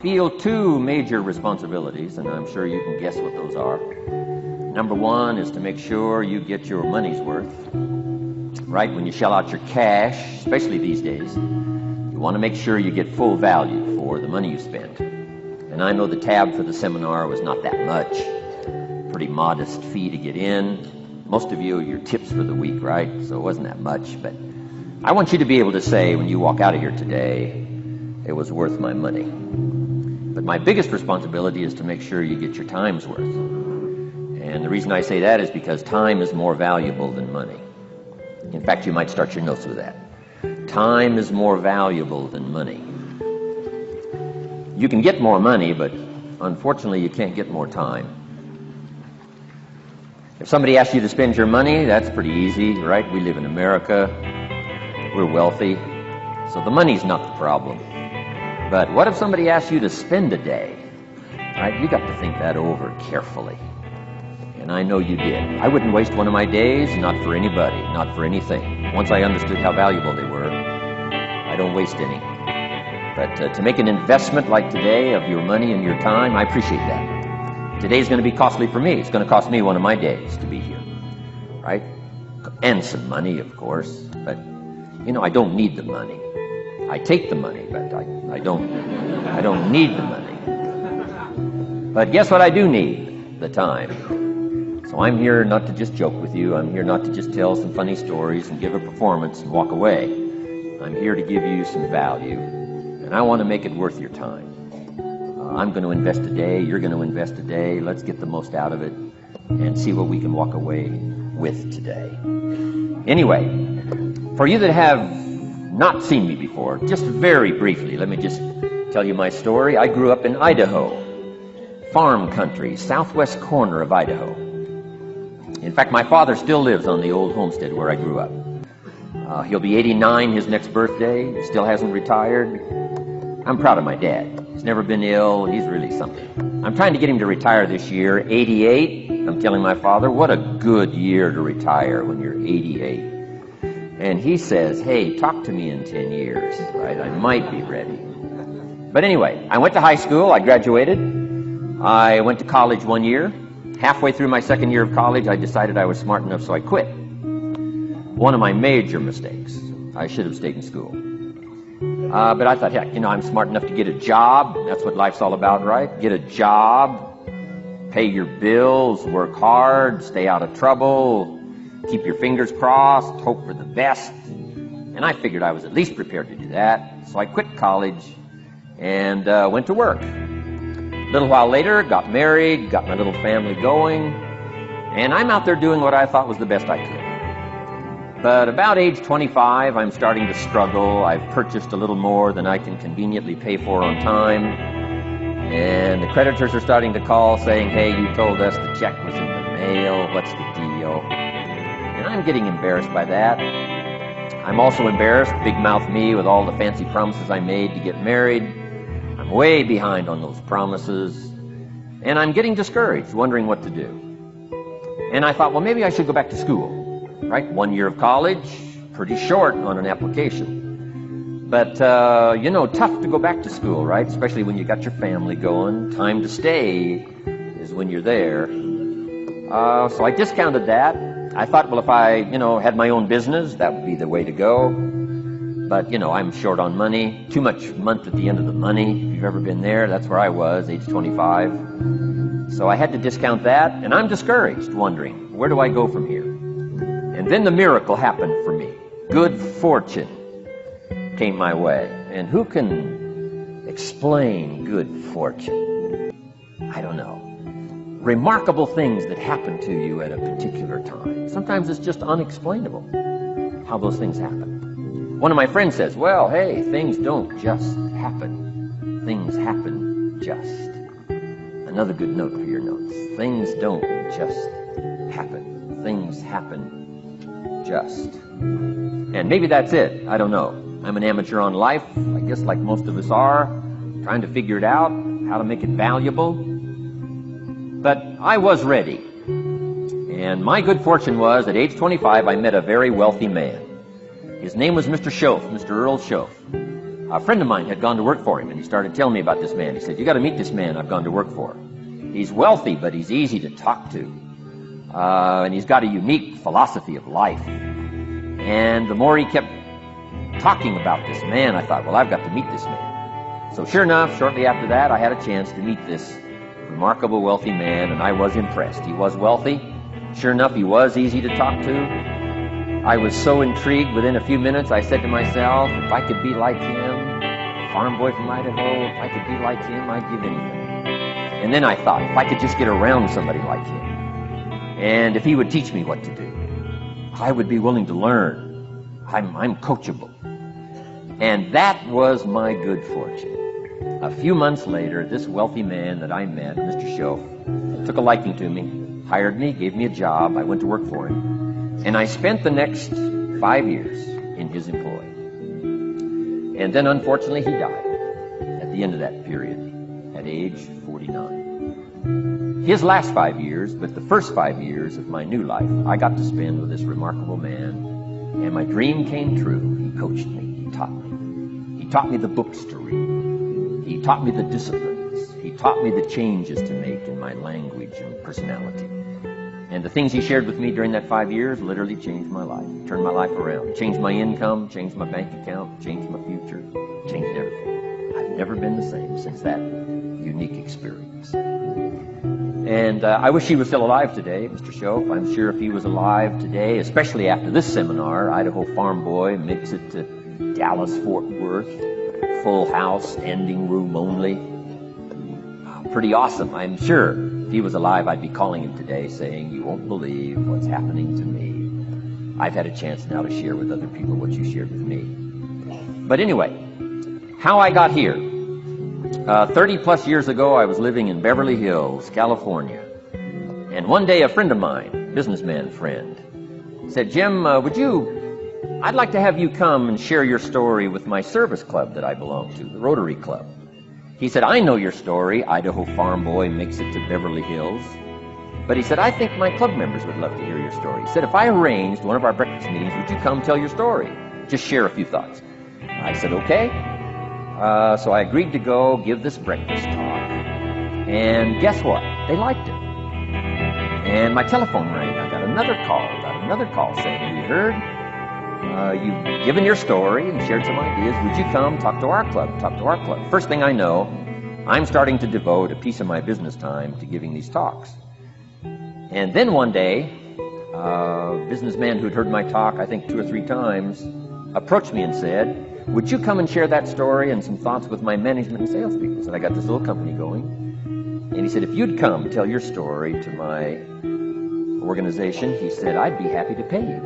Feel two major responsibilities, and I'm sure you can guess what those are. Number one is to make sure you get your money's worth. Right, when you shell out your cash, especially these days, you want to make sure you get full value for the money you spend. And I know the tab for the seminar was not that much. Pretty modest fee to get in. Most of you, your tips for the week, right? So it wasn't that much, but I want you to be able to say when you walk out of here today, it was worth my money. But my biggest responsibility is to make sure you get your time's worth. And the reason I say that is because time is more valuable than money. In fact, you might start your notes with that. Time is more valuable than money. You can get more money, but unfortunately you can't get more time. If somebody asks you to spend your money, that's pretty easy, right? We live in America. We're wealthy. So the money's not the problem. But what if somebody asks you to spend a day? Right? You got to think that over carefully. And I know you did. I wouldn't waste one of my days, not for anybody, not for anything. Once I understood how valuable they were, I don't waste any. But to make an investment like today of your money and your time, I appreciate that. Today's going to be costly for me. It's going to cost me one of my days to be here. Right? And some money, of course. But, I don't need the money. I take the money, but I don't need the money. But guess what I do need? The time. So I'm here not to just joke with you. I'm here not to just tell some funny stories and give a performance and walk away. I'm here to give you some value, and I want to make it worth your time. I'm going to invest a day. You're going to invest a day. Let's get the most out of it and see what we can walk away with today. Anyway, for you that have not seen me before, just very briefly, let me just tell you my story. I grew up in Idaho, farm country, southwest corner of Idaho. In fact, my father still lives on the old homestead where I grew up. He'll be 89 his next birthday, still hasn't retired. I'm proud of my dad. He's never been ill. He's really something. I'm trying to get him to retire this year, 88. I'm telling my father, what a good year to retire when you're 88. And he says, hey, talk to me in 10 years, right? I might be ready. But anyway, I went to high school. I graduated. I went to college 1 year. Halfway through my second year of college, I decided I was smart enough, so I quit. One of my major mistakes. I should have stayed in school. But I thought, heck, I'm smart enough to get a job. That's what life's all about, right? Get a job, pay your bills, work hard, stay out of trouble, keep your fingers crossed, hope for the best. And I figured I was at least prepared to do that. So I quit college and went to work. A little while later, got married, got my little family going, and I'm out there doing what I thought was the best I could. But about age 25, I'm starting to struggle. I've purchased a little more than I can conveniently pay for on time. And the creditors are starting to call saying, hey, you told us the check was in the mail. What's the deal? And I'm getting embarrassed by that. I'm also embarrassed, big mouth me, with all the fancy promises I made to get married. I'm way behind on those promises. And I'm getting discouraged, wondering what to do. And I thought, well, maybe I should go back to school. Right? 1 year of college, pretty short on an application. But, tough to go back to school, right? Especially when you got your family going. Time to stay is when you're there. So I discounted that. I thought, well, if I, had my own business, that would be the way to go. But, I'm short on money. Too much month at the end of the money. If you've ever been there, that's where I was, age 25. So I had to discount that, and I'm discouraged, wondering, where do I go from here? And then the miracle happened for me. Good fortune came my way. And who can explain good fortune? I don't know. Remarkable things that happen to you at a particular time. Sometimes it's just unexplainable how those things happen. One of my friends says, well, hey, things don't just happen. Things happen just. Another good note for your notes. Things don't just happen. Things happen just. And maybe that's it. I don't know. I'm an amateur on life, I guess like most of us are, trying to figure it out, how to make it valuable. But I was ready. And my good fortune was, at age 25, I met a very wealthy man. His name was Mr. Schoaf, Mr. Earl Schoaf. A friend of mine had gone to work for him, and he started telling me about this man. He said, "You got to meet this man I've gone to work for. He's wealthy, but he's easy to talk to. And he's got a unique philosophy of life." And the more he kept talking about this man, I thought, well, I've got to meet this man. So sure enough, shortly after that, I had a chance to meet this remarkable wealthy man, and I was impressed. He was wealthy. Sure enough, he was easy to talk to. I was so intrigued. Within a few minutes, I said to myself, if I could be like him, farm boy from Idaho, if I could be like him, I'd give anything. And then I thought, if I could just get around somebody like him, and if he would teach me what to do, I would be willing to learn. I'm coachable. And that was my good fortune. A few months later, this wealthy man that I met, Mr. Schoaf, took a liking to me, hired me, gave me a job. I went to work for him. And I spent the next 5 years in his employ. And then, unfortunately, he died at the end of that period, at age 49. His last 5 years, but the first 5 years of my new life, I got to spend with this remarkable man. And my dream came true. He coached me. He taught me. He taught me the books to read. He taught me the disciplines. He taught me the changes to make in my language and personality. And the things he shared with me during that 5 years literally changed my life, turned my life around, changed my income, changed my bank account, changed my future, changed everything. I've never been the same since that unique experience. And I wish he was still alive today, Mr. Schoaf. I'm sure if he was alive today, especially after this seminar, Idaho farm boy makes it to Dallas-Fort Worth, full house, standing room only. Pretty awesome. I'm sure if he was alive, I'd be calling him today saying, "You won't believe what's happening to me. I've had a chance now to share with other people what you shared with me." But anyway, how I got here. 30 plus years ago, I was living in Beverly Hills, California. And one day a friend of mine, businessman friend, said, "Jim, I'd like to have you come and share your story with my service club that I belong to, the Rotary Club." He said, "I know your story, Idaho farm boy makes it to Beverly Hills." But he said, "I think my club members would love to hear your story." He said, "If I arranged one of our breakfast meetings, would you come tell your story? Just share a few thoughts." I said, "Okay." So I agreed to go give this breakfast talk. And guess what? They liked it. And my telephone rang. I got another call saying, "We heard you've given your story and shared some ideas. Would you come talk to our club? First thing I know, I'm starting to devote a piece of my business time to giving these talks. And then one day, a businessman who'd heard my talk, I think 2 or 3 times, approached me and said, "Would you come and share that story and some thoughts with my management and salespeople?" So I got this little company going. And he said, "If you'd come tell your story to my organization," he said, "I'd be happy to pay you."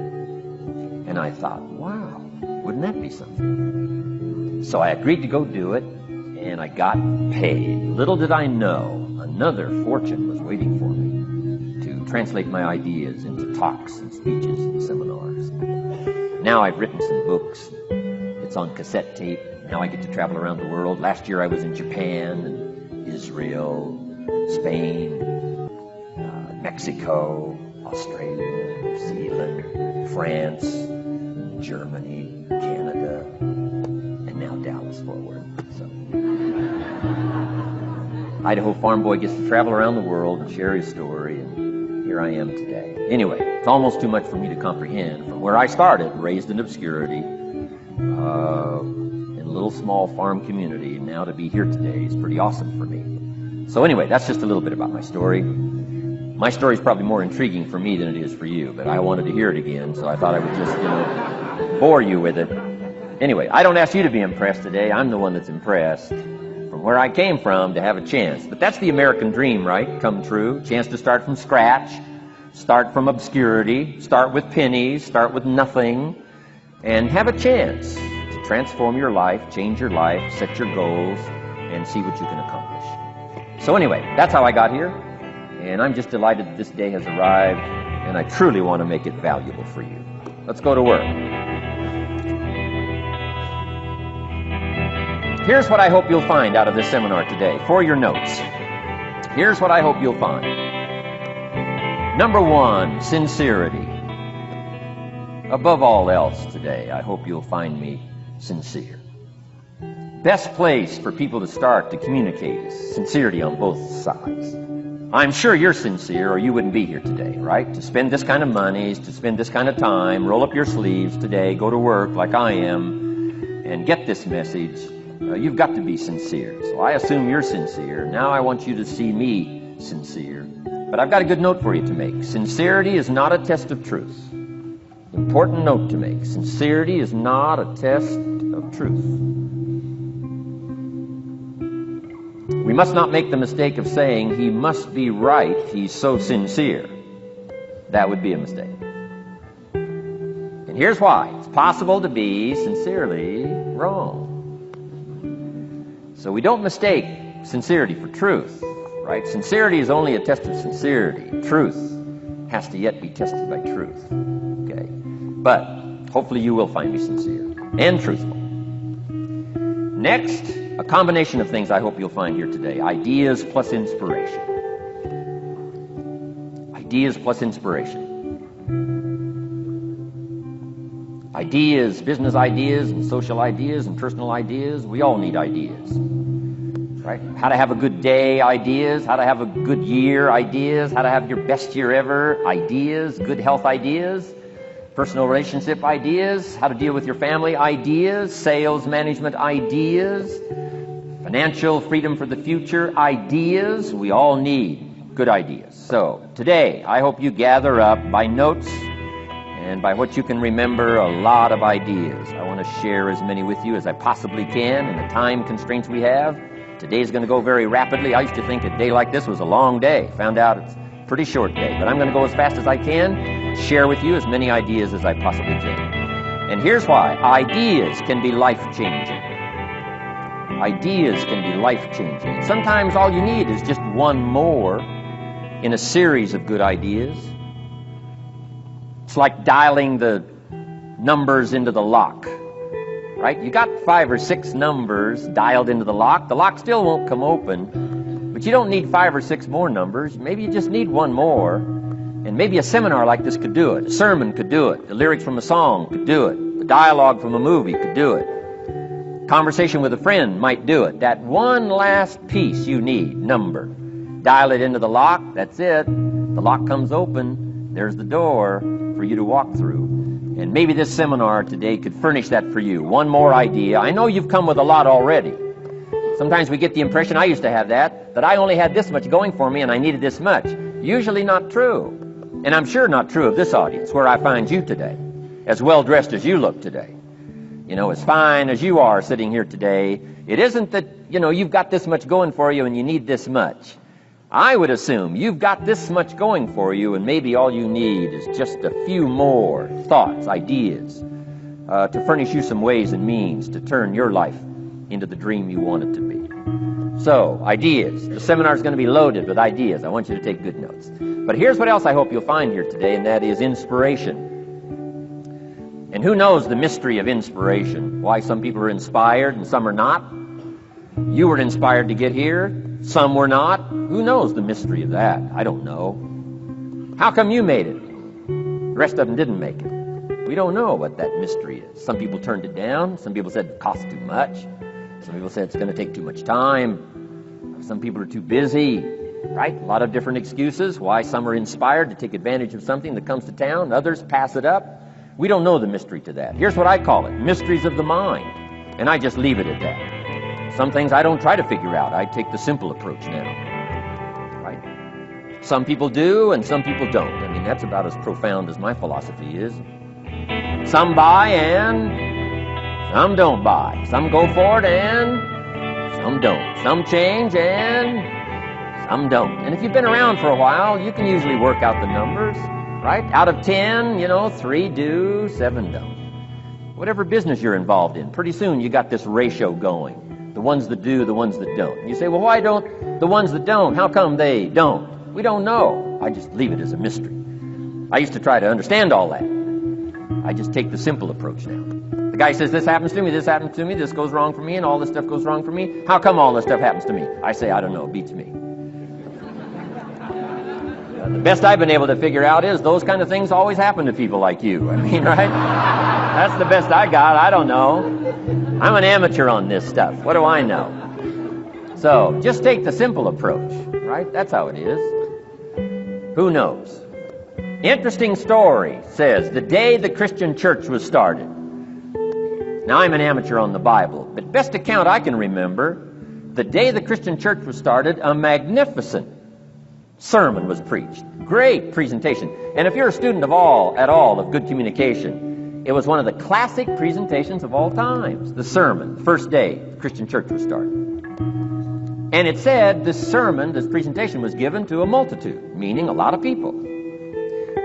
And I thought, wow, wouldn't that be something? So I agreed to go do it, and I got paid. Little did I know, another fortune was waiting for me to translate my ideas into talks and speeches and seminars. Now I've written some books. It's on cassette tape. Now I get to travel around the world. Last year I was in Japan and Israel, Spain, Mexico, Australia, New Zealand, France, Germany, Canada, and now Dallas-Fort Worth. So Idaho farm boy gets to travel around the world and share his story, and here I am today. Anyway, it's almost too much for me to comprehend. From where I started, raised in obscurity, in a little small farm community, and now to be here today is pretty awesome for me. So anyway, that's just a little bit about my story. My story is probably more intriguing for me than it is for you, but I wanted to hear it again, so I thought I would just, bore you with it. Anyway, I don't ask you to be impressed today. I'm the one that's impressed from where I came from to have a chance. But that's the American dream, right? Come true. Chance to start from scratch, start from obscurity, start with pennies, start with nothing, and have a chance to transform your life, change your life, set your goals, and see what you can accomplish. So anyway, that's how I got here. And I'm just delighted that this day has arrived, and I truly want to make it valuable for you. Let's go to work. Here's what I hope you'll find out of this seminar today. For your notes, here's what I hope you'll find. Number 1, sincerity. Above all else today, I hope you'll find me sincere. best place for people to start to communicate is sincerity on both sides. I'm sure you're sincere or you wouldn't be here today, right? To spend this kind of money, to spend this kind of time, roll up your sleeves today, go to work like I am, and get this message. You've got to be sincere. So I assume you're sincere. Now I want you to see me sincere. But I've got a good note for you to make. Sincerity is not a test of truth. Important note to make. Sincerity is not a test of truth. We must not make the mistake of saying, he must be right, he's so sincere. That would be a mistake. And here's why. It's possible to be sincerely wrong. So we don't mistake sincerity for truth, right? Sincerity is only a test of sincerity. Truth has to yet be tested by truth. Okay? But hopefully you will find me sincere and truthful. Next, a combination of things I hope you'll find here today. Ideas plus inspiration. Ideas plus inspiration. Ideas, business ideas and social ideas and personal ideas. We all need ideas. Right? How to have a good day ideas. How to have a good year ideas. How to have your best year ever ideas. Good health ideas. Personal relationship ideas, how to deal with your family ideas, sales management ideas, financial freedom for the future ideas. We all need good ideas. So today, I hope you gather up by notes and by what you can remember a lot of ideas. I want to share as many with you as I possibly can in the time constraints we have. Today's going to go very rapidly. I used to think a day like this was a long day. Found out it's a pretty short day, but I'm going to go as fast as I can. Share with you as many ideas as I possibly can. And here's why. Ideas can be life-changing. Ideas can be life-changing. Sometimes all you need is just one more in a series of good ideas. It's like dialing the numbers into the lock, right? You got 5 or 6 numbers dialed into the lock. The lock still won't come open, but you don't need 5 or 6 more numbers. Maybe you just need one more. And maybe a seminar like this could do it. A sermon could do it. The lyrics from a song could do it. The dialogue from a movie could do it. Conversation with a friend might do it. That one last piece you need, number. Dial it into the lock, that's it. The lock comes open, there's the door for you to walk through. And maybe this seminar today could furnish that for you. One more idea. I know you've come with a lot already. Sometimes we get the impression, I used to have that I only had this much going for me and I needed this much. Usually not true. And I'm sure not true of this audience, where I find you today, as well-dressed as you look today. You know, as fine as you are sitting here today, it isn't that, you've got this much going for you and you need this much. I would assume you've got this much going for you and maybe all you need is just a few more thoughts, ideas, to furnish you some ways and means to turn your life into the dream you want it to be. So, ideas. The seminar is going to be loaded with ideas. I want you to take good notes. But here's what else I hope you'll find here today, and that is inspiration. And who knows the mystery of inspiration? Why some people are inspired and some are not? You were inspired to get here. Some were not. Who knows the mystery of that? I don't know. How come you made it? The rest of them didn't make it. We don't know what that mystery is. Some people turned it down. Some people said it costs too much. Some people said it's going to take too much time. Some people are too busy, right? A lot of different excuses why some are inspired to take advantage of something that comes to town. Others pass it up. We don't know the mystery to that. Here's what I call it, mysteries of the mind. And I just leave it at that. Some things I don't try to figure out. I take the simple approach now, right? Some people do and some people don't. I mean, that's about as profound as my philosophy is. Some buy and some don't buy. Some go for it and some don't. Some change and some don't. And if you've been around for a while, you can usually work out the numbers, right? Out of 10, 3 do, 7 don't. Whatever business you're involved in, pretty soon you got this ratio going. The ones that do, the ones that don't. You say, well, why don't the ones that don't, how come they don't? We don't know. I just leave it as a mystery. I used to try to understand all that. I just take the simple approach now. The guy says, this happens to me, this happens to me, this goes wrong for me, and all this stuff goes wrong for me. How come all this stuff happens to me? I say, I don't know, it beats me. The best I've been able to figure out is those kind of things always happen to people like you. I mean, right? That's the best I got. I don't know. I'm an amateur on this stuff. What do I know? So just take the simple approach, right? That's how it is. Who knows? Interesting story says the day the Christian church was started. Now, I'm an amateur on the Bible, but best account I can remember, the day the Christian church was started, a magnificent sermon was preached. Great presentation. And if you're a student at all of good communication, it was one of the classic presentations of all times. The sermon, the first day the Christian church was started. And it said this sermon, this presentation was given to a multitude, meaning a lot of people.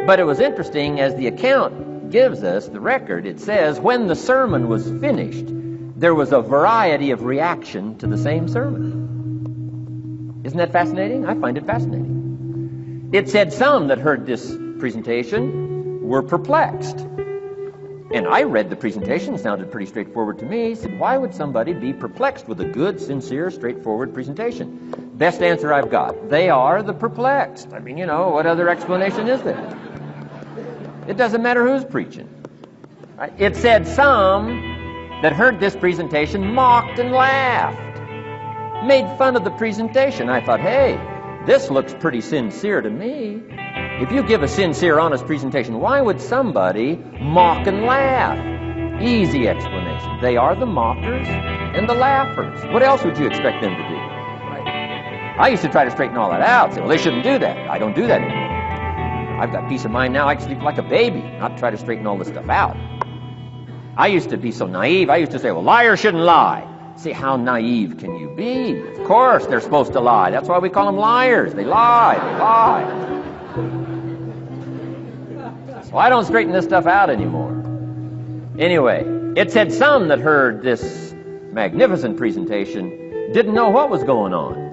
But it was interesting, as the account gives us, the record, it says, when the sermon was finished, there was a variety of reaction to the same sermon. Isn't that fascinating? I find it fascinating. It said some that heard this presentation were perplexed. And I read the presentation, it sounded pretty straightforward to me. I said, why would somebody be perplexed with a good, sincere, straightforward presentation? Best answer I've got. They are the perplexed. I mean, what other explanation is there? It doesn't matter who's preaching. Right? It said some that heard this presentation mocked and laughed, made fun of the presentation. I thought, hey, this looks pretty sincere to me. If you give a sincere, honest presentation, why would somebody mock and laugh? Easy explanation. They are the mockers and the laughers. What else would you expect them to do? Right? I used to try to straighten all that out. Say, well, they shouldn't do that. I don't do that anymore. I've got peace of mind now. I can sleep like a baby, not try to straighten all this stuff out. I used to be so naive. I used to say, well, liars shouldn't lie. See, how naive can you be? Of course they're supposed to lie. That's why we call them liars. They lie. They lie. So I don't straighten this stuff out anymore. Anyway, it said some that heard this magnificent presentation didn't know what was going on.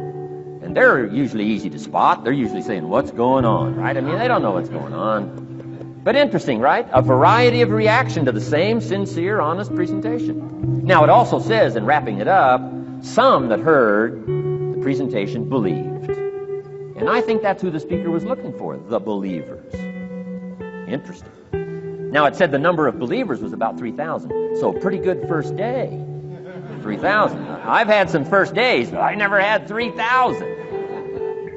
And they're usually easy to spot. They're usually saying, what's going on, right? I mean, they don't know what's going on. But interesting, right? A variety of reaction to the same sincere, honest presentation. Now, it also says, in wrapping it up, some that heard the presentation believed. And I think that's who the speaker was looking for, the believers. Interesting. Now, it said the number of believers was about 3,000. So, pretty good first day. 3,000. I've had some first days, but I never had 3,000.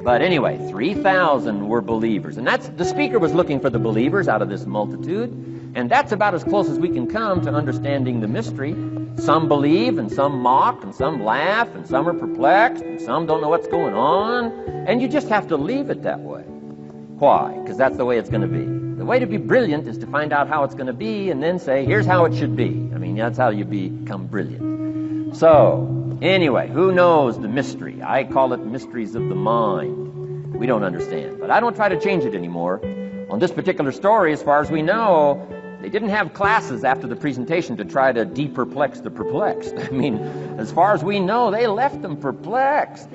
But anyway, 3,000 were believers. And the speaker was looking for the believers out of this multitude. And that's about as close as we can come to understanding the mystery. Some believe, and some mock, and some laugh, and some are perplexed, and some don't know what's going on. And you just have to leave it that way. Why? Because that's the way it's going to be. The way to be brilliant is to find out how it's going to be and then say, here's how it should be. I mean, that's how you become brilliant. So, anyway, who knows the mystery? I call it mysteries of the mind. We don't understand. But I don't try to change it anymore. On this particular story, as far as we know, they didn't have classes after the presentation to try to de-perplex the perplexed. I mean, as far as we know, they left them perplexed.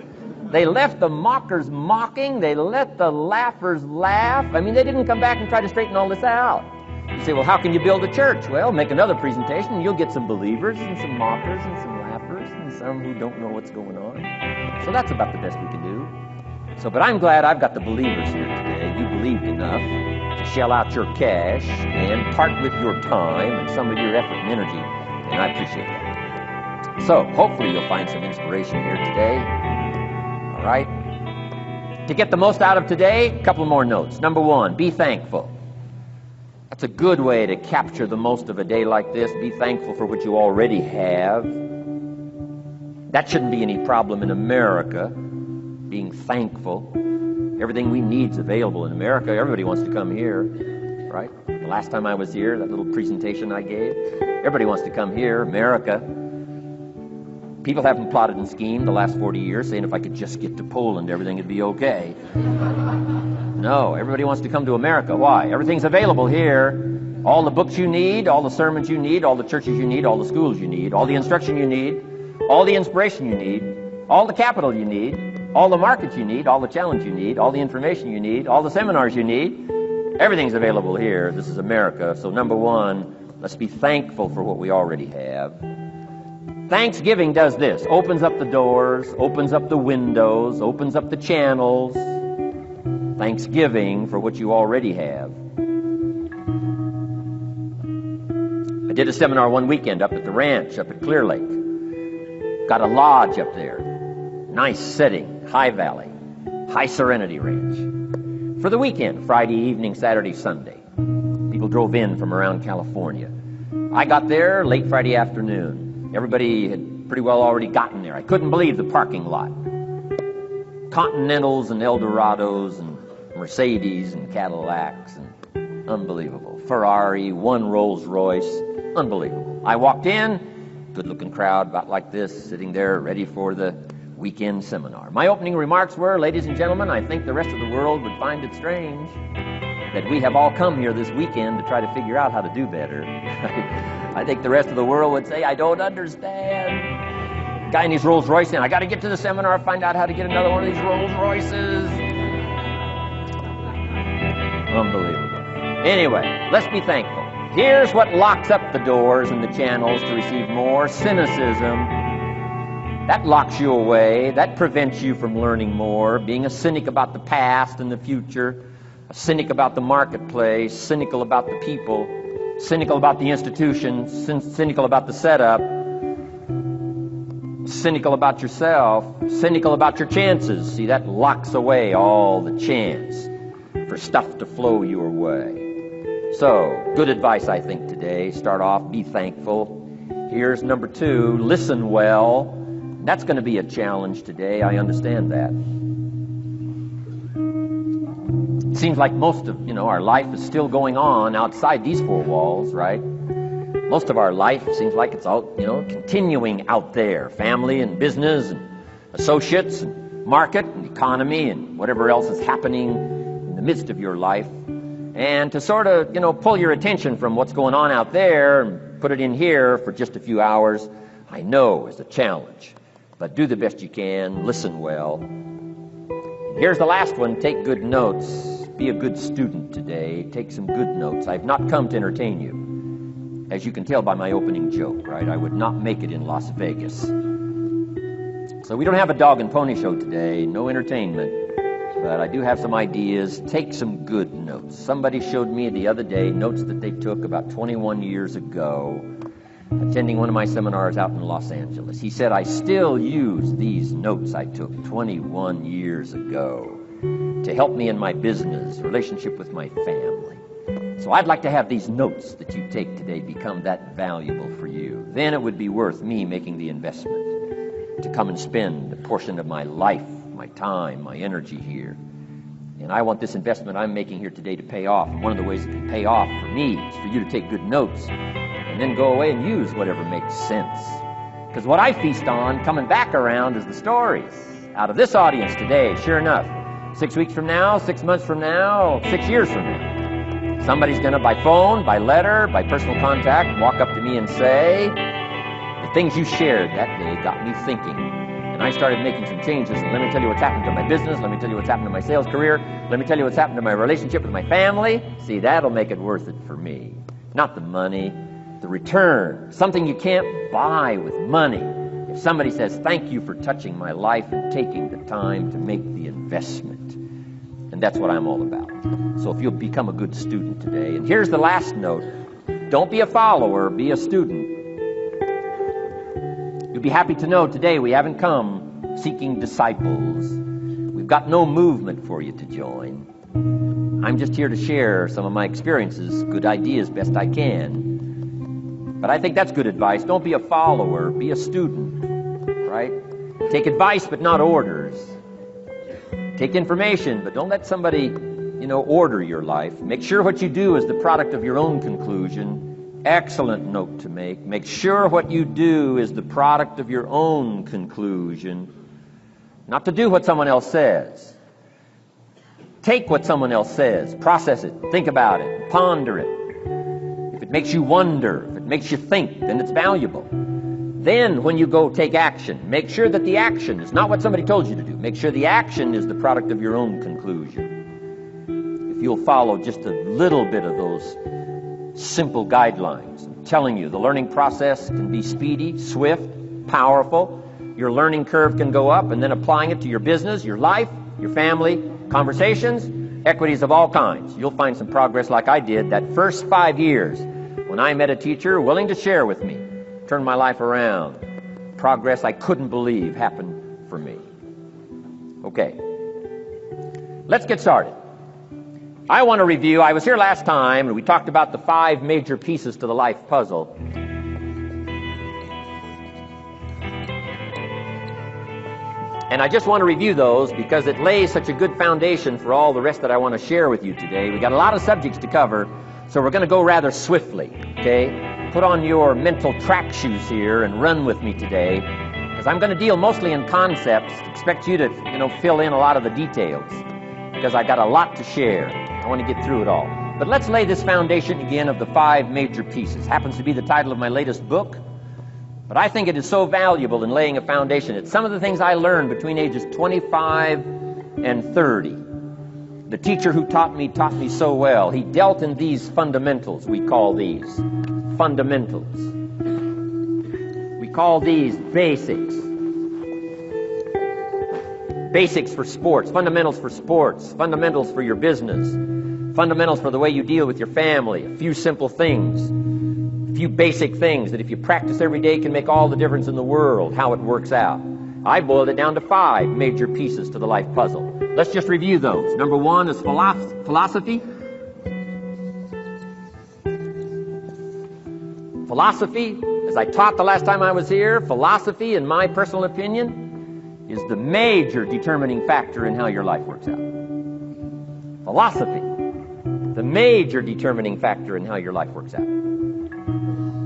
They left the mockers mocking. They let the laughers laugh. I mean, they didn't come back and try to straighten all this out. You say, well, how can you build a church? Well, make another presentation, and you'll get some believers and some mockers and some laughers and some who don't know what's going on. So that's about the best we can do. So, but I'm glad I've got the believers here today. You believed enough to shell out your cash and part with your time and some of your effort and energy, and I appreciate that. So, hopefully you'll find some inspiration here today. All right? To get the most out of today, a couple more notes. Number one, be thankful. That's a good way to capture the most of a day like this. Be thankful for what you already have. That shouldn't be any problem in America, being thankful. Everything we need is available in America. Everybody wants to come here, right? The last time I was here, that little presentation I gave, everybody wants to come here, America. People haven't plotted and schemed the last 40 years saying if I could just get to Poland, everything would be okay. No, everybody wants to come to America. Why? Everything's available here. All the books you need, all the sermons you need, all the churches you need, all the schools you need, all the instruction you need, all the inspiration you need, all the capital you need, all the markets you need, all the challenge you need, all the information you need, all the seminars you need. Everything's available here. This is America. So number one, let's be thankful for what we already have. Thanksgiving does this. Opens up the doors, opens up the windows, opens up the channels. Thanksgiving for what you already have. I did a seminar one weekend up at the ranch, up at Clear Lake. Got a lodge up there. Nice setting, high valley, high serenity range. For the weekend, Friday evening, Saturday, Sunday. People drove in from around California. I got there late Friday afternoon. Everybody had pretty well already gotten there. I couldn't believe the parking lot. Continentals and Eldorados and Mercedes and Cadillacs and unbelievable. Ferrari, one Rolls Royce, unbelievable. I walked in, good-looking crowd about like this, sitting there ready for the weekend seminar. My opening remarks were, ladies and gentlemen, I think the rest of the world would find it strange that we have all come here this weekend to try to figure out how to do better. I think the rest of the world would say, I don't understand. Guy in his Rolls Royce saying, I got to get to the seminar, find out how to get another one of these Rolls Royces. Unbelievable. Anyway, let's be thankful. Here's what locks up the doors and the channels to receive more cynicism. That locks you away. That prevents you from learning more, being a cynic about the past and the future, a cynic about the marketplace, cynical about the people, cynical about the institutions, cynical about the setup, cynical about yourself, cynical about your chances. See, that locks away all the chance for stuff to flow your way. So, good advice, I think, today. Start off, be thankful. Here's number 2, listen well. That's going to be a challenge today. I understand that. It seems like most of, our life is still going on outside these 4 walls, right? Most of our life seems like it's all, continuing out there. Family and business and associates and market and economy and whatever else is happening in the midst of your life. And to sort of, pull your attention from what's going on out there and put it in here for just a few hours, I know is a challenge. But do the best you can, listen well. And here's the last one, take good notes. Be a good student today. Take some good notes. I've not come to entertain you. As you can tell by my opening joke, right? I would not make it in Las Vegas. So we don't have a dog and pony show today, no entertainment. But I do have some ideas. Take some good notes. Somebody showed me the other day notes that they took about 21 years ago, attending one of my seminars out in Los Angeles. He said, I still use these notes I took 21 years ago to help me in my business, relationship with my family. So I'd like to have these notes that you take today become that valuable for you. Then it would be worth me making the investment to come and spend a portion of my life, my time, my energy here. And I want this investment I'm making here today to pay off. And one of the ways it can pay off for me is for you to take good notes and then go away and use whatever makes sense. Because what I feast on coming back around is the stories out of this audience today. Sure enough, 6 weeks from now, 6 months from now, 6 years from now, somebody's going to, by phone, by letter, by personal contact, walk up to me and say, the things you shared that day got me thinking. And I started making some changes. And let me tell you what's happened to my business. Let me tell you what's happened to my sales career. Let me tell you what's happened to my relationship with my family. See, that'll make it worth it for me. Not the money, the return. Something you can't buy with money. If somebody says, thank you for touching my life and taking the time to make the investment. And that's what I'm all about. So if you'll become a good student today. And here's the last note. Don't be a follower, be a student. You'll be happy to know today we haven't come seeking disciples. We've got no movement for you to join. I'm just here to share some of my experiences, good ideas best I can. But I think that's good advice. Don't be a follower, be a student, right? Take advice but not orders. Take information, but don't let somebody, order your life. Make sure what you do is the product of your own conclusion. Excellent note to make. Make sure what you do is the product of your own conclusion. Not to do what someone else says. Take what someone else says, process it, think about it, ponder it. If it makes you wonder, if it makes you think, then it's valuable. Then when you go take action, make sure that the action is not what somebody told you to do. Make sure the action is the product of your own conclusion. If you'll follow just a little bit of those simple guidelines, I'm telling you, the learning process can be speedy, swift, powerful. Your learning curve can go up, and then applying it to your business, your life, your family, conversations, equities of all kinds. You'll find some progress like I did that first 5 years when I met a teacher willing to share with me, turn my life around. Progress I couldn't believe happened for me. Okay, let's get started. I want to review, I was here last time and we talked about the 5 major pieces to the life puzzle. And I just want to review those because it lays such a good foundation for all the rest that I want to share with you today. We got a lot of subjects to cover, so we're going to go rather swiftly, okay? Put on your mental track shoes here and run with me today, because I'm going to deal mostly in concepts. Expect you to, fill in a lot of the details, because I got a lot to share. I want to get through it all. But let's lay this foundation again of the 5 major pieces. Happens to be the title of my latest book. But I think it is so valuable in laying a foundation. It's some of the things I learned between ages 25 and 30. The teacher who taught me so well. He dealt in these fundamentals, we call these. Fundamentals. We call these basics. Basics for sports, fundamentals for sports, fundamentals for your business, fundamentals for the way you deal with your family, a few simple things. A few basic things that if you practice every day can make all the difference in the world, how it works out. I boiled it down to 5 major pieces to the life puzzle. Let's just review those. Number 1 is philosophy. Philosophy, as I taught the last time I was here, philosophy, in my personal opinion, is the major determining factor in how your life works out. Philosophy, the major determining factor in how your life works out.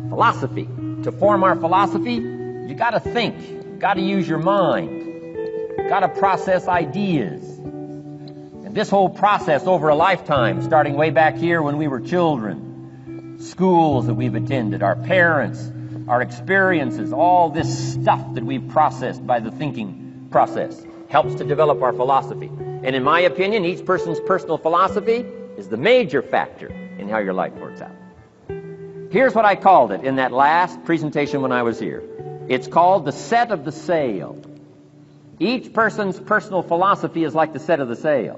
Philosophy. To form our philosophy, you got to think. You got to use your mind. You got to process ideas. And this whole process over a lifetime, starting way back here when we were children, schools that we've attended, our parents, our experiences, all this stuff that we've processed by the thinking process helps to develop our philosophy. And in my opinion, each person's personal philosophy is the major factor in how your life works out. Here's what I called it in that last presentation when I was here. It's called the set of the sail. Each person's personal philosophy is like the set of the sail.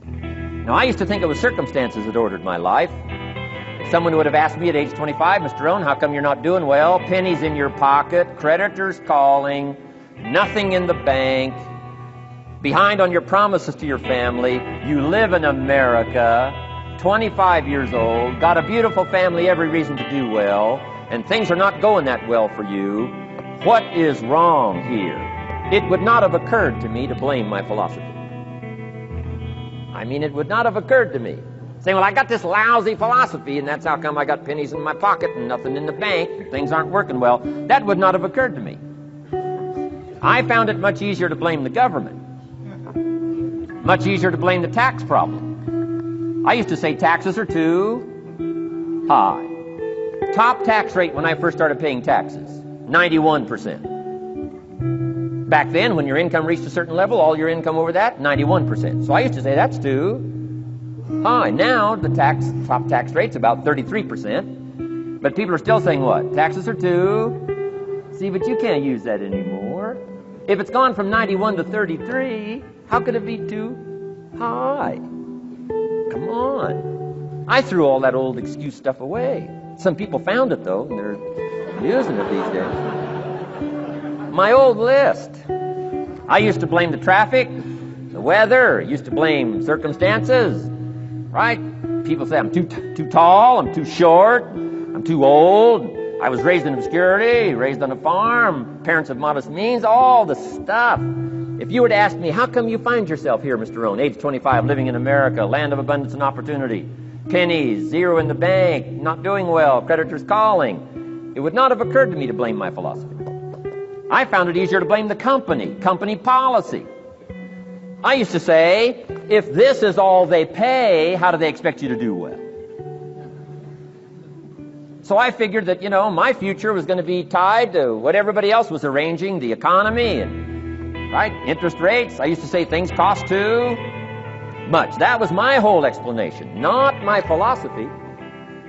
Now, I used to think it was circumstances that ordered my life. If someone would have asked me at age 25, Mr. Rohn, how come you're not doing well? Pennies in your pocket, creditors calling, nothing in the bank, behind on your promises to your family, you live in America, 25 years old, got a beautiful family, every reason to do well, and things are not going that well for you. What is wrong here? It would not have occurred to me to blame my philosophy. I mean, it would not have occurred to me. Saying, well, I got this lousy philosophy, and that's how come I got pennies in my pocket and nothing in the bank, and things aren't working well. That would not have occurred to me. I found it much easier to blame the government. Much easier to blame the tax problem. I used to say taxes are too high. Top tax rate when I first started paying taxes, 91%. Back then, when your income reached a certain level, all your income over that, 91%. So I used to say that's too high. Now, the top tax rate's about 33%. But people are still saying what? Taxes are too... See, but you can't use that anymore. If it's gone from 91 to 33, how could it be too high? Come on. I threw all that old excuse stuff away. Some people found it, though, and they're using it these days. My old list. I used to blame the traffic, the weather, used to blame circumstances, right? People say I'm too tall, I'm too short, I'm too old, I was raised in obscurity, raised on a farm, parents of modest means, all the stuff. If you were to ask me, how come you find yourself here, Mr. Rohn, age 25, living in America, land of abundance and opportunity, pennies, zero in the bank, not doing well, creditors calling, it would not have occurred to me to blame my philosophy. I found it easier to blame the company policy. I used to say, if this is all they pay, how do they expect you to do well? So I figured that, my future was going to be tied to what everybody else was arranging, the economy and, right, interest rates. I used to say things cost too much. That was my whole explanation, not my philosophy,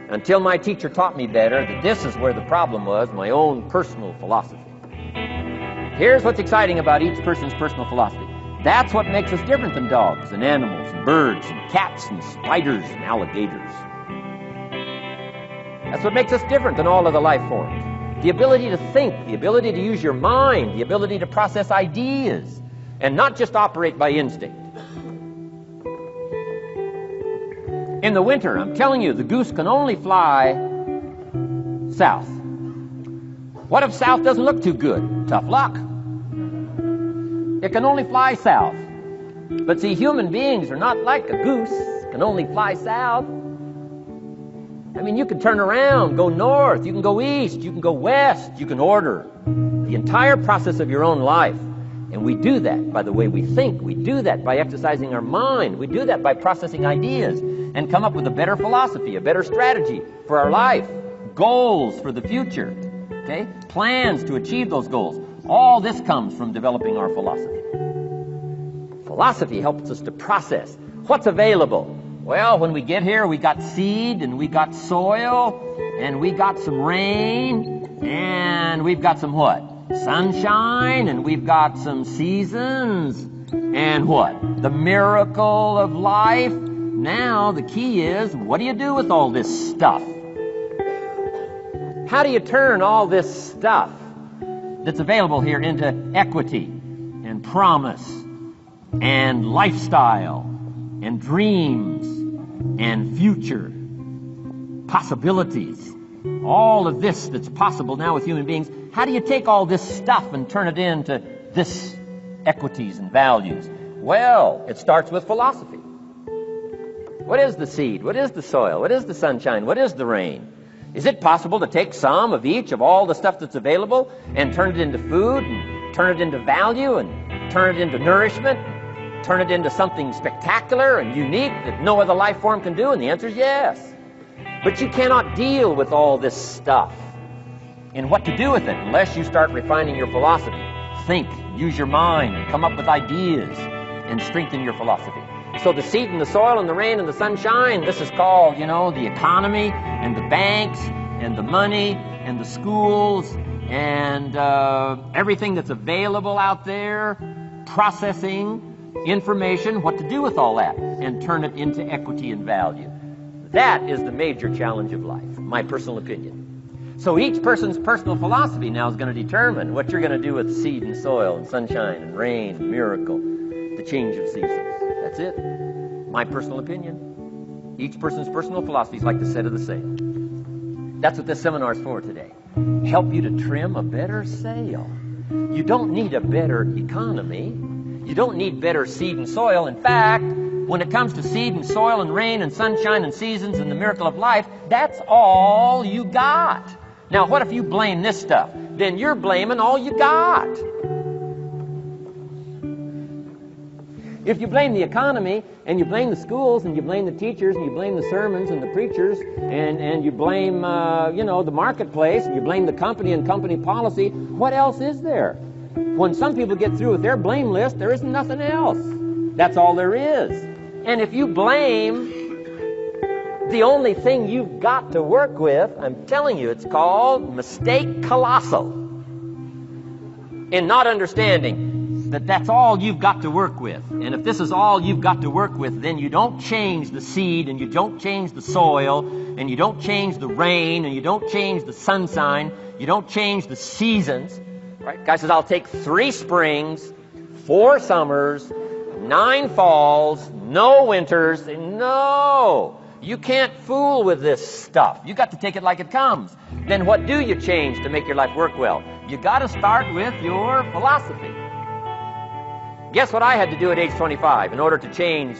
until my teacher taught me better that this is where the problem was, my own personal philosophy. Here's what's exciting about each person's personal philosophy. That's what makes us different than dogs and animals and birds and cats and spiders and alligators. That's what makes us different than all other life forms. The ability to think, the ability to use your mind, the ability to process ideas, and not just operate by instinct. In the winter, I'm telling you, the goose can only fly south. What if south doesn't look too good? Tough luck. It can only fly south. But see, human beings are not like a goose, can only fly south. I mean, you can turn around, go north, you can go east, you can go west, you can order the entire process of your own life. And we do that by the way we think. We do that by exercising our mind. We do that by processing ideas and come up with a better philosophy, a better strategy for our life, goals for the future, okay? Plans to achieve those goals. All this comes from developing our philosophy. Philosophy helps us to process what's available. Well, when we get here, we got seed, and we got soil, and we got some rain, and we've got some what? Sunshine, and we've got some seasons, and what? The miracle of life. Now, the key is, what do you do with all this stuff? How do you turn all this stuff that's available here into equity and promise and lifestyle and dreams and future possibilities? All of this that's possible now with human beings, how do you take all this stuff and turn it into this equities and values? Well, it starts with philosophy. What is the seed? What is the soil? What is the sunshine? What is the rain? Is it possible to take some of each of all the stuff that's available and turn it into food and turn it into value and turn it into nourishment, turn it into something spectacular and unique that no other life form can do? And the answer is yes. But you cannot deal with all this stuff and what to do with it unless you start refining your philosophy. Think, use your mind, come up with ideas, and strengthen your philosophy. So the seed and the soil and the rain and the sunshine, this is called, the economy and the banks and the money and the schools and everything that's available out there, processing information, what to do with all that, and turn it into equity and value. That is the major challenge of life, my personal opinion. So each person's personal philosophy now is going to determine what you're going to do with seed and soil and sunshine and rain and miracle, the change of seasons. That's it. My personal opinion. Each person's personal philosophy is like the set of the sail. That's what this seminar is for today. Help you to trim a better sail. You don't need a better economy. You don't need better seed and soil. In fact, when it comes to seed and soil and rain and sunshine and seasons and the miracle of life, that's all you got. Now, what if you blame this stuff? Then you're blaming all you got. If you blame the economy, and you blame the schools, and you blame the teachers, and you blame the sermons and the preachers, and you blame, the marketplace, and you blame the company and company policy, what else is there? When some people get through with their blame list, there isn't nothing else. That's all there is. And if you blame the only thing you've got to work with, I'm telling you, it's called mistake colossal. In not understanding that that's all you've got to work with. And if this is all you've got to work with, then you don't change the seed, and you don't change the soil, and you don't change the rain, and you don't change the sunshine, you don't change the seasons. Right? Guy says, I'll take 3 springs, 4 summers, 9 falls, no winters. No! You can't fool with this stuff. You got to take it like it comes. Then what do you change to make your life work well? You got to start with your philosophy. Guess what I had to do at age 25 in order to change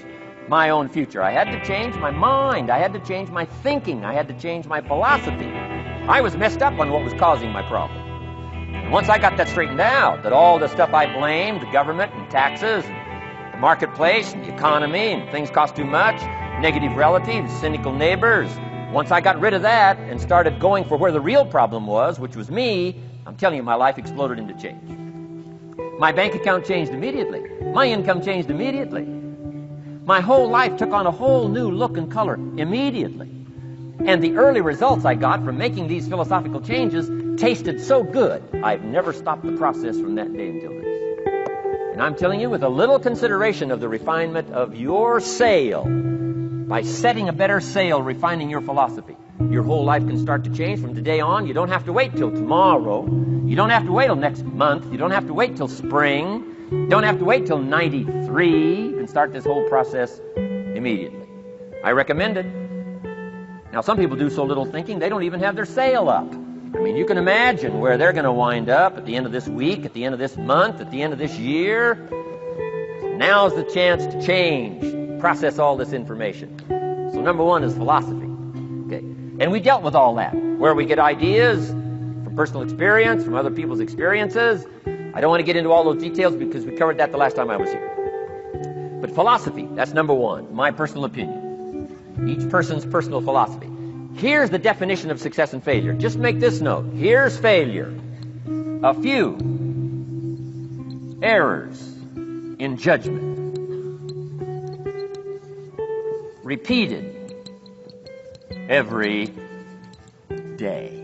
my own future? I had to change my mind. I had to change my thinking. I had to change my philosophy. I was messed up on what was causing my problem. And once I got that straightened out, that all the stuff I blamed, the government and taxes, and the marketplace and the economy, and things cost too much, negative relatives, cynical neighbors, once I got rid of that and started going for where the real problem was, which was me, I'm telling you, my life exploded into change. My bank account changed immediately. My income changed immediately. My whole life took on a whole new look and color immediately. And the early results I got from making these philosophical changes tasted so good, I've never stopped the process from that day until this. And I'm telling you, with a little consideration of the refinement of your sail, by setting a better sail, refining your philosophy, Your whole life can start to change from today on. You don't have to wait till tomorrow. You don't have to wait till next month. You don't have to wait till spring. You don't have to wait till 93. You can start this whole process immediately. I recommend it. Now, some people do so little thinking, they don't even have their sale up. I mean, you can imagine where they're going to wind up at the end of this week, at the end of this month, at the end of this year. Now's the chance to change, process all this information. So number one is philosophy. Okay. And we dealt with all that, where we get ideas from personal experience, from other people's experiences. I don't want to get into all those details because we covered that the last time I was here. But philosophy, that's number one, my personal opinion. Each person's personal philosophy. Here's the definition of success and failure. Just make this note. Here's failure. A few errors in judgment, repeated every day.